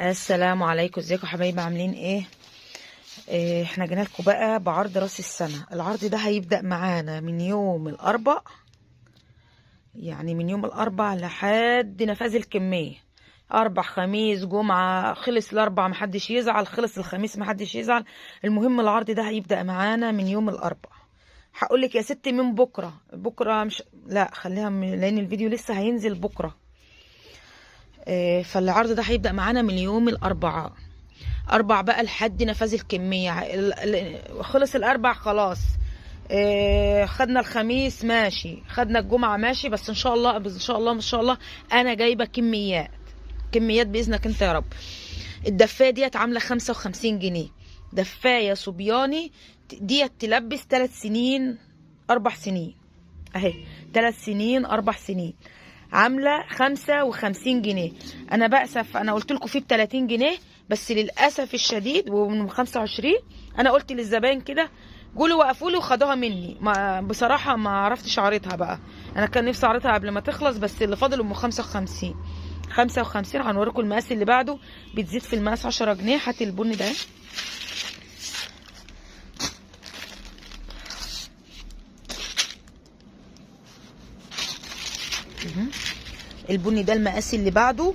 السلام عليكم، ازيكم حبايبي؟ عاملين ايه؟ احنا جينا لكم بقى بعرض راس السنه. العرض ده هيبدا معانا من يوم الاربع، يعني من يوم الاربع لحد نفاذ الكميه. اربع، خميس، جمعه. خلص الاربع محدش يزعل، خلص الخميس محدش يزعل. المهم العرض ده هيبدا معانا من يوم الاربع. هقول لك يا ستي من بكره. بكره مش، لا خليها لان الفيديو لسه هينزل بكره. فالعرض ده هيبدا معانا من يوم الاربعاء. اربع بقى لحد نفاذ الكميه. خلص الاربع خلاص. خدنا الخميس ماشي، خدنا الجمعه ماشي، بس ان شاء الله ان شاء الله انا جايبه كميات باذنك انت يا رب. الدفايه ديت عامله 55 جنيه. دفايه صبياني ديت تلبس 3 سنين 4 سنين اهي. 3 سنين 4 سنين عامله 55 جنيه. انا بأسف، انا قلت لكم فيه ب 30 جنيه، بس للاسف الشديد ومن 25 انا قلت للزباين كده قولوا وقفوا لي وخدوها مني. بصراحه ما عرفتش اعرضها بقى. انا كان نفسي اعرضها قبل ما تخلص، بس اللي فاضل ام 55. هنوريكم المقاس اللي بعده. بتزيد في المقاس 10 جنيه. هاتي البني ده. البني ده المقاس اللي بعده.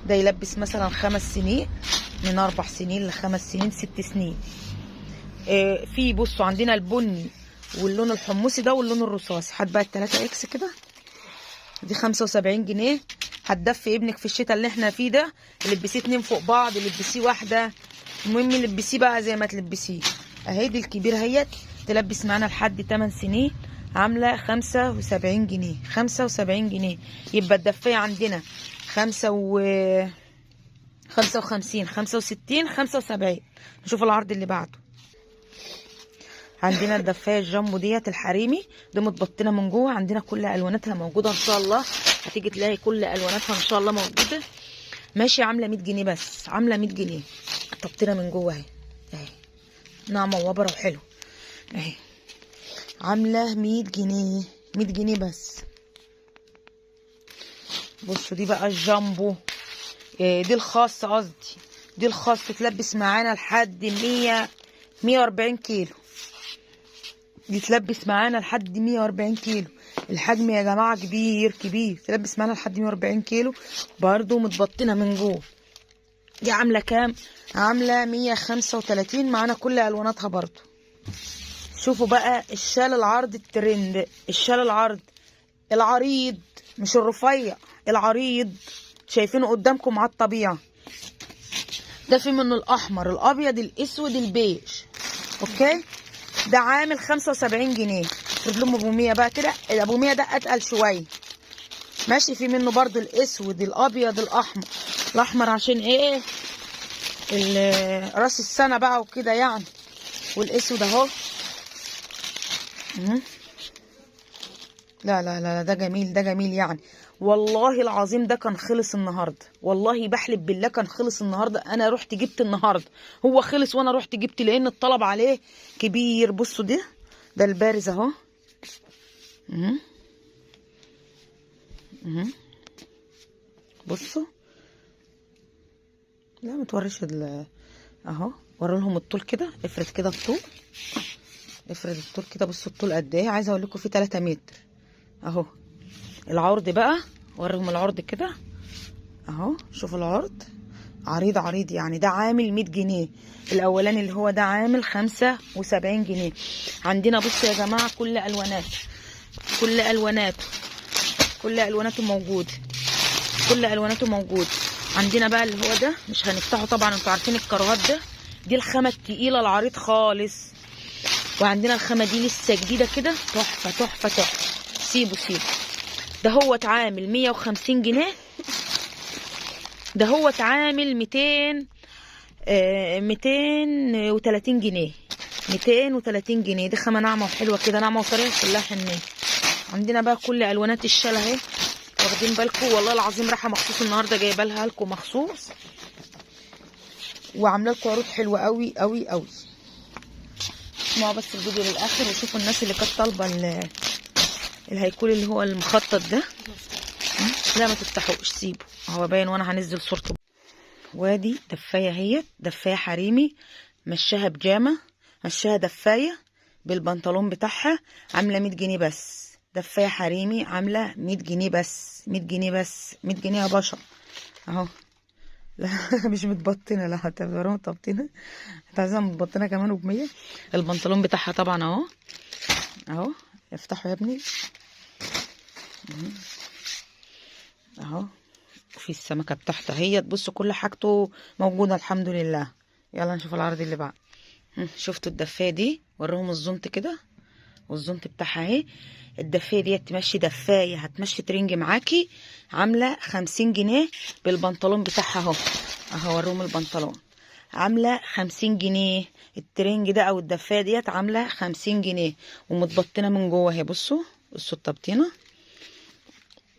ده يلبس مثلا 5 سنين، من 4 سنين ل5 سنين 6 سنين. في بصوا عندنا البني واللون الحمصي ده واللون الرصاصي. هات بقى ال3 اكس كده. دي 75 جنيه. هتدفي ابنك في الشتاء اللي احنا فيه ده. لبسيه 2 فوق بعض، لبسيه واحده، المهم لبسيه بقى زي ما تلبسيه. اهي دي الكبيره اهيت تلبس معانا لحد 8 سنين. عامله 75 جنيه. 75 جنيه. يبقى الدفايه عندنا 55 65 75. نشوف العرض اللي بعده. عندنا الدفايه الجامبو ديت الحريمي دي متبطنه من جوه. عندنا كل الواناتها موجوده ان شاء الله. هتيجي تلاقي كل الواناتها ان شاء الله موجوده ماشي. عامله 100 جنيه بس. عامله 100 جنيه. متبطنه من جوه اهي. اهي ناعمه ووبره وحلو اهي. عامله 100 جنيه. 100 جنيه بس. بصوا دي بقى الجامبو. دي الخاص قصدي. دي الخاص تتلبس معانا لحد 140 كيلو. دي تلبس معانا لحد 140 كيلو. الحجم يا جماعه كبير كبير. تلبس معانا لحد 140 كيلو برضو متبطنه من جوه. دي عامله كام؟ عامله 135. معانا كل الواناتها برضو. شوفوا بقى الشال العرض الترند. الشال العرض العريض مش الرفيع، العريض. شايفينه قدامكم على الطبيعه. ده في منه الاحمر، الابيض، الاسود، البيج. اوكي. ده عامل 75 جنيه. افرض لهم ابو 100 بقى كده. الابو 100 ده اتقل شويه ماشي. في منه برضو الاسود، الابيض، الاحمر. الاحمر عشان ايه؟ راس السنه بقى وكده يعني. والاسود اهو. لا لا لا، ده جميل، ده جميل يعني. والله العظيم ده كان خلص النهارده. والله بحلف بالله كان خلص النهارده. انا رحت جبت النهارده. هو خلص وانا رحت جبت لان الطلب عليه كبير. بصوا ده البارز اهو. بصوا. لا ما توريش اهو. وري لهم الطول كده. افرد كده الطول. افرد الطول كده. بصوا الطول قد ايه. عايزه اقول لكم فيه 3 متر اهو. العرض بقى وريهم العرض كده اهو. شوفوا العرض عريض عريض يعني. ده عامل 100 جنيه. الاولاني اللي هو ده عامل 75 جنيه. عندنا بصوا يا جماعه كل الوانات. كل الواناته موجوده. كل الواناته موجوده. عندنا بقى اللي هو ده مش هنفتحه طبعا، انتوا عارفين الكروهات ده. دي الخامه التقيله العريض خالص. وعندنا الخامه دي لسه جديده كده. تحفه تحفه تحفه. سيبوا. ده هو عامل 150 جنيه. ده هو عامل 230 جنيه. 230 جنيه. دي خامه ناعمه وحلوه كده. ناعمه وطريه كلها حنيه. عندنا بقى كل الوانات الشال اهي. واخدين بالكم؟ والله العظيم رايحه مخصوص النهارده جايبه لها لكم مخصوص. وعامله لكم عروض حلوه قوي قوي قوي. اسمعوا بس الفيديو للاخر وشوفوا الناس اللي كانت طالبه الهيكول اللي هو المخطط ده. لا ما تفتحوش، سيبه. هو باين وانا هنزل صورته. وادي دفايه اهيت، دفايه حريمي، مشاها بجامه، مشاها دفايه بالبنطلون بتاعها، عامله 100 جنيه بس. دفايه حريمي عامله 100 جنيه بس، 100 جنيه بس، 100 جنيه يا باشا اهو. لا مش متبطنه، لا هتعتبروها متبطنه، انت عايزها متبطنه كمان ب100. البنطلون بتاعها طبعا اهو اهو، افتحوا يا ابني اهو. في السمكه بتاعته اهيت، بصوا كل حاجته موجوده الحمد لله. يلا نشوف العرض اللي بعد. شفتوا الدفايه دي؟ وريهم الزنط كده، والزنط بتاعها اهي. الدفايه دي تمشي دفايه، هتمشي ترنج معاكي، عامله 50 جنيه بالبنطلون بتاعها اهو اهو. وريهم البنطلون، عامله 50 جنيه. الترنج ده او الدفايه ديت عامله 50 جنيه ومتبطنه من جوه اهي. بصوا بصوا التبطينه.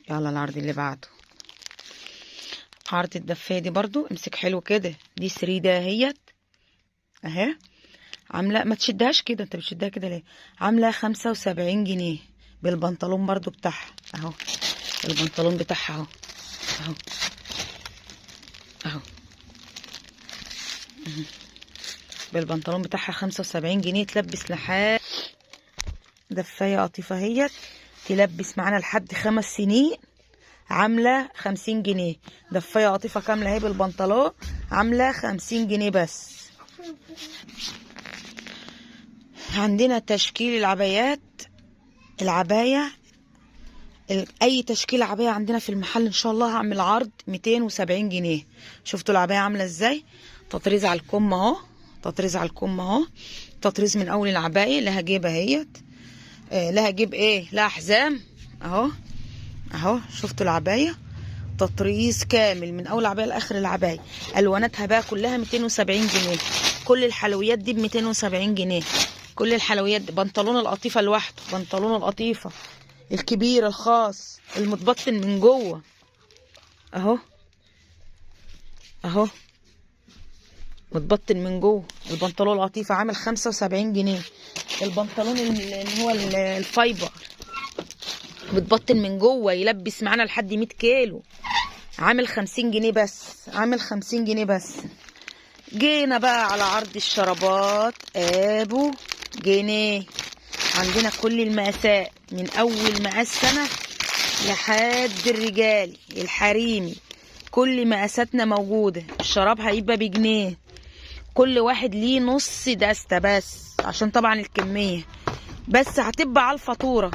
يلا العرض اللي بعده. عرض الدفايه دي برضو امسك حلو كده، دي سريده اهيت اهي، عامله، ما تشدهاش كده، انت بتشدها كده ليه؟ عامله 75 جنيه بالبنطلون برضو بتاعها اهو. البنطلون بتاعها اهو اهو اهو بالبنطلون بتاعها 75 جنيه. تلبس لحد دفايه قطيفه اهيت، تلبس معانا لحد 5 سنين، عامله 50 جنيه. دفايه قطيفه كامله اهي بالبنطلون، عامله 50 جنيه بس. عندنا تشكيل العبايات، العبايه اي تشكيل عبايه عندنا في المحل ان شاء الله هعمل عرض 270 جنيه. شفتوا العبايه عامله ازاي؟ تطريز على الكم اهو، تطريز على الكم اهو، تطريز من اول العبايه. لها جيب اهيت، لها جيب ايه، لها حزام اهو اهو. شفتوا العبايه؟ تطريز كامل من اول العبايه لاخر العبايه. الواناتها بقى كلها 270 جنيه. كل الحلويات دي ب 270 جنيه. كل الحلويات دي. بنطلون القطيفه لوحده، بنطلون القطيفه الكبير الخاص المتبطن من جوه اهو اهو، متبطن من جوه. البنطلون القطيفه عامل 75 جنيه. البنطلون اللي هو الفايبر متبطن من جوه، يلبس معانا لحد 100 كيلو، عامل 50 جنيه بس، عامل 50 جنيه بس. جينا بقى على عرض الشرابات ابو جنيه. عندنا كل المقاسات من اول مقاس سنه لحد الرجالي الحريمي، كل مقاساتنا موجوده. الشراب هيبقى بجنيه، كل واحد ليه نص دستة بس عشان طبعا الكميه، بس هتبقى على الفاتوره،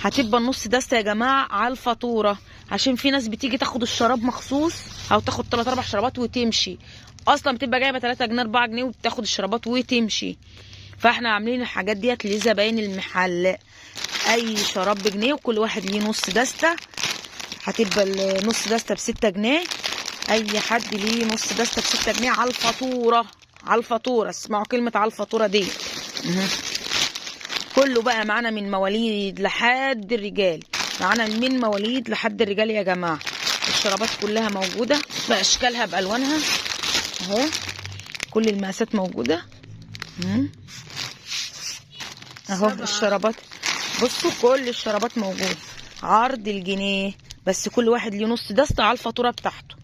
هتبقى النص دستة يا جماعه على الفاتوره. عشان في ناس بتيجي تاخد الشراب مخصوص او تاخد 3 4 شرابات وتمشي، اصلا بتبقى جايبه 3 جنيه 4 جنيه وبتاخد الشرابات وتمشي. فاحنا عاملين الحاجات ديت لزباين المحل. اي شراب بجنيه وكل واحد ليه نص دستة، هتبقى النص دستة ب6 جنيه. اي حد ليه نص دستة ب6 جنيه على الفاتورة، على الفاتورة. اسمعوا كلمة على الفاتورة دي. كله بقى معانا من مواليد لحد الرجال، معانا من مواليد لحد الرجال يا جماعة. الشرابات كلها موجودة بأشكالها بألوانها اهو، كل المقاسات موجودة اهو. الشرابات بصوا كل الشرابات موجودة عرض الجنيه بس. كل واحد ليه نص دستة على الفاتورة بتاعته،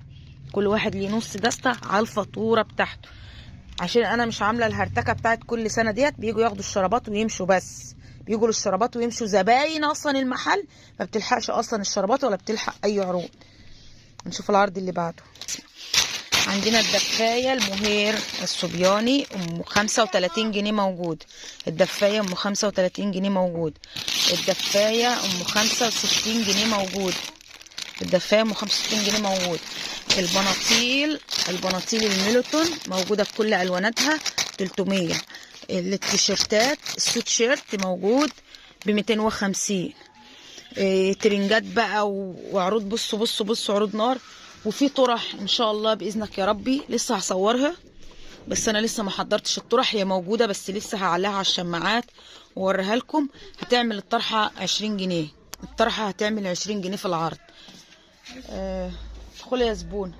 كل واحد ليه نص دستة على الفاتورة بتاعته. عشان انا مش عاملة الهرتكة بتاعت كل سنة ديت، بيجوا ياخدوا الشرابات ويمشوا بس، بيجوا للشرابات ويمشوا. زباين اصلا المحل ما بتلحقش اصلا الشرابات ولا بتلحق اي عروض. نشوف العرض اللي بعده. عندنا الدفاية المهير الصبياني ام 35 جنيه موجود. الدفاية ام 35 جنيه موجود. الدفاية ام 65 جنيه موجود. الدفاية ام 65 جنيه موجود. البناطيل الميلتون موجودة بكل الواناتها 300. التيشيرتات السوت شيرت موجود ب 250. ترنجات بقى وعروض. بصوا بصوا بصوا عروض نار. وفي طرح ان شاء الله باذنك يا ربي لسه هصورها، بس انا لسه ما حضرتش الطرح. هي موجوده بس لسه هعلقها على الشماعات واوريها لكم. هتعمل الطرحه 20 جنيه، الطرحه هتعمل 20 جنيه في العرض. ادخلي يا زبون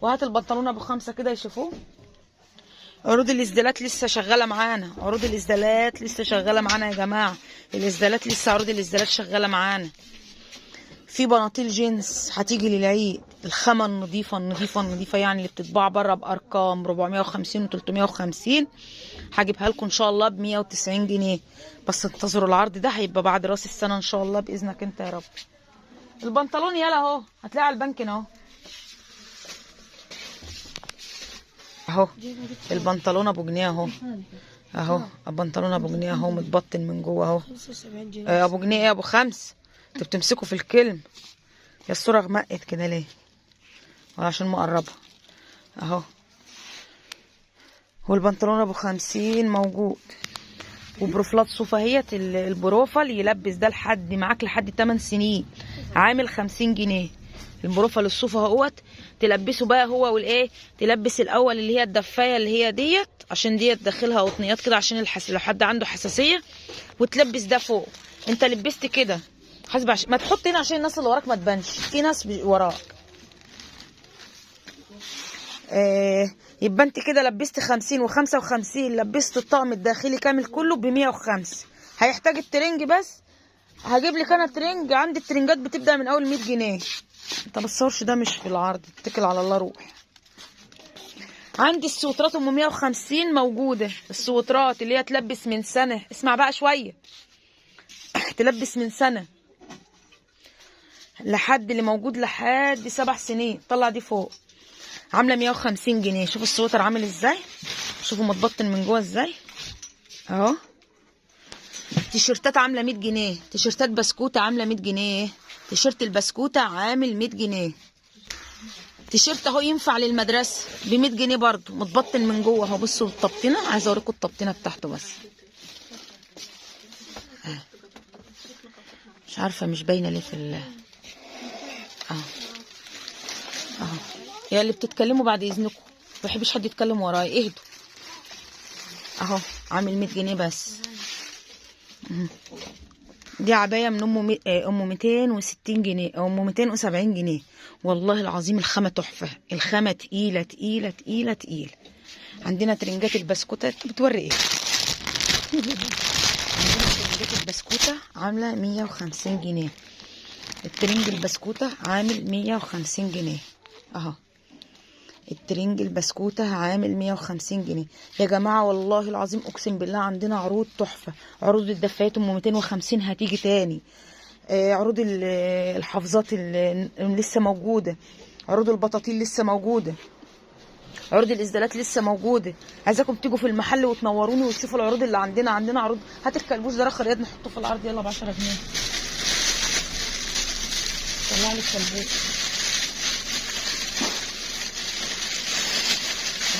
وهات البنطلونه ب5 كده يشوفوه. عروض الاسدالات لسه شغاله معانا، عروض الاسدالات لسه شغاله معانا يا جماعه. الاسدالات لسه، عروض الاسدالات شغاله معانا. في بناطيل جينز هتيجي للعيد، الخامة النظيفة النظيفة النظيفة، يعني اللي بتتباع بره بأرقام 450 و350، هجيبها لكم ان شاء الله ب 190 جنيه. بس انتظروا العرض ده، هيبقى بعد راس السنة ان شاء الله بإذنك انت يا رب. البنطلون يلا اهو، هتلاقي على البنك اهو. اهو البنطلون ابو جنيه اهو، اهو البنطلون ابو جنيه اهو، متبطن من جوه اهو. ابو جنيه ايه ابو خمس؟ انتوا بتمسكوا في الكلم. يا الصورة غمقت كده ليه؟ عشان مقربها اهو. والبنطلون ابو 50 موجود، وبروفلات صوفة اهيت. البروفل يلبس ده لحد معاك لحد 8 سنين، عامل 50 جنيه. البروفل الصوفة اهوت تلبسه بقى هو والايه، تلبس الاول اللي هي الدفايه اللي هي ديت، عشان ديت داخلها قطنيات كده عشان لو حد عنده حساسيه، وتلبس ده فوق. انت لبست كده حاسب عشان ما تحط هنا عشان الناس اللي وراك ما تبانش، في ناس وراك. يبقى انت كده لبست 50 و55، لبست الطقم الداخلي كامل كله ب 105. هيحتاج الترنج بس، هجيب لك انا ترنج، عندي الترنجات بتبدا من اول 100 جنيه. انت ما تصورش ده مش في العرض، اتكل على الله روح. عندي السوترات ام 150 موجوده، السوترات اللي هي تلبس من سنه، اسمع بقى شويه، تلبس من سنه لحد اللي موجود لحد 7 سنين. طلع دي فوق، عامله 150 جنيه. شوفوا السوتر عامل ازاي، شوفوا متبطن من جوه ازاي اهو. تيشيرتات عامله 100 جنيه، تيشيرتات بسكوته عامله 100 جنيه، تيشيرت البسكوته عامل 100 جنيه. تيشيرت اهو ينفع للمدرسه ب 100 جنيه برضو، متبطن من جوه اهو. بصوا التبطينه، عايزه اوريكم التبطينه بتاعته بس. مش عارفه مش باينه ليه في اهو اهو. يا اللي بتتكلموا بعد اذنكم، ما بحبش حد يتكلم ورايا، اهدوا. اهو عامل 100 جنيه بس. دي عبايه من ام 260 جنيه او ام 270 جنيه. والله العظيم الخامه تحفه، الخامه تقيله تقيله تقيله تقيله. عندنا ترنجات البسكوتات، بتوري ايه؟ عندنا ترنجات البسكوته عامله 150 جنيه. الترنج البسكوته عامل 150 جنيه اهو. الترنج البسكوته عامل 150 جنيه يا جماعه. والله العظيم اقسم بالله عندنا عروض تحفه. عروض الدفايات ام 250 هتيجي تاني. عروض الحافظات اللي لسه موجوده. عروض البطاطين لسه موجوده. عروض الازدالات لسه موجوده. عايزاكم تيجوا في المحل وتنوروني وتشوفوا العروض اللي عندنا. عندنا عروض. هات الكلبوش ده رخر يد نحطه في العرض يلا ب 10 جنيه. طلع لي الكلبوش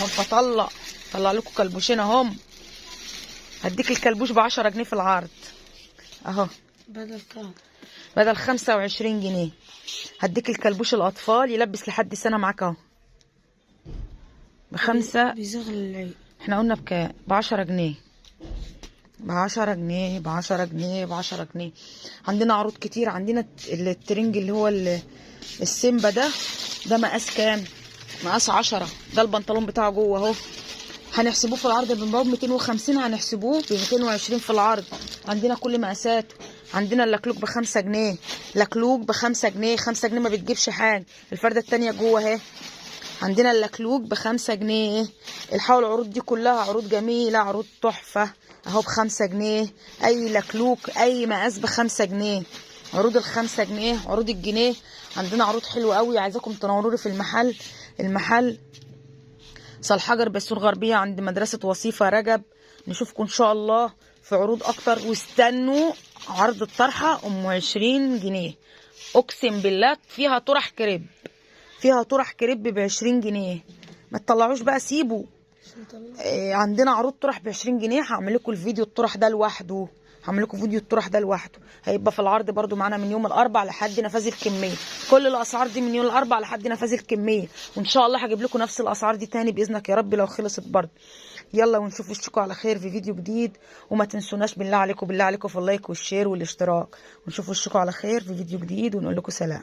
اهو. طلع لكم كلبوشين اهم. هديك الكلبوش ب 10 جنيه في العرض اهو. بدل كام؟ بدل 25 جنيه. هديك الكلبوش الاطفال يلبس لحد سنه معاك اهو ب5. بيزغل العيد. احنا قلنا بكام؟ ب 10 جنيه. ب 10 جنيه ب 10 جنيه ب 10 جنيه. عندنا عروض كتير. عندنا الترنج اللي هو السيمبا ده مقاس كام؟ مقاس 10. ده البنطلون بتاعه جوه اهو. هنحسبوه في العرض بنبوب 250، هنحسبوه ب 220 في العرض. عندنا كل مقاساته. عندنا اللكلوك ب5 جنيه. لكلوك ب5 جنيه. 5 جنيه ما بتجيبش حاجه. الفرده التانيه جوه اهي. عندنا اللكلوك ب5 جنيه. الحاول العروض دي كلها عروض جميله، عروض تحفه اهو ب5 جنيه. اي لكلوك اي مقاس ب5 جنيه. عروض ال5 جنيه، عروض الجنيه. عندنا عروض حلوه قوي. عايزاكم تنوروا في المحل صالحجر بسور غربيه عند مدرسه وصيفه رجب. نشوفكم ان شاء الله في عروض اكتر. واستنوا عرض الطرحه ام 20 جنيه. اقسم بالله فيها طرح كريب، فيها طرح كريب ب 20 جنيه. ما تطلعوش بقى، سيبوا. عندنا عروض طرح ب 20 جنيه. هعمل لكم الفيديو الطرح ده لوحده. هعمل لكم فيديو الطرح ده لوحده. هيبقى في العرض برده معانا من يوم الاربع لحد نفاذ الكميه. كل الاسعار دي من يوم الاربع لحد نفاذ الكميه. وان شاء الله هجيب لكم نفس الاسعار دي تاني باذنك يا رب لو خلصت برده. يلا ونشوف وشكم على خير في فيديو جديد. وما تنسوناش بالله عليكم في اللايك والشير والاشتراك. ونشوف وشكم على خير في فيديو جديد ونقول لكم سلام.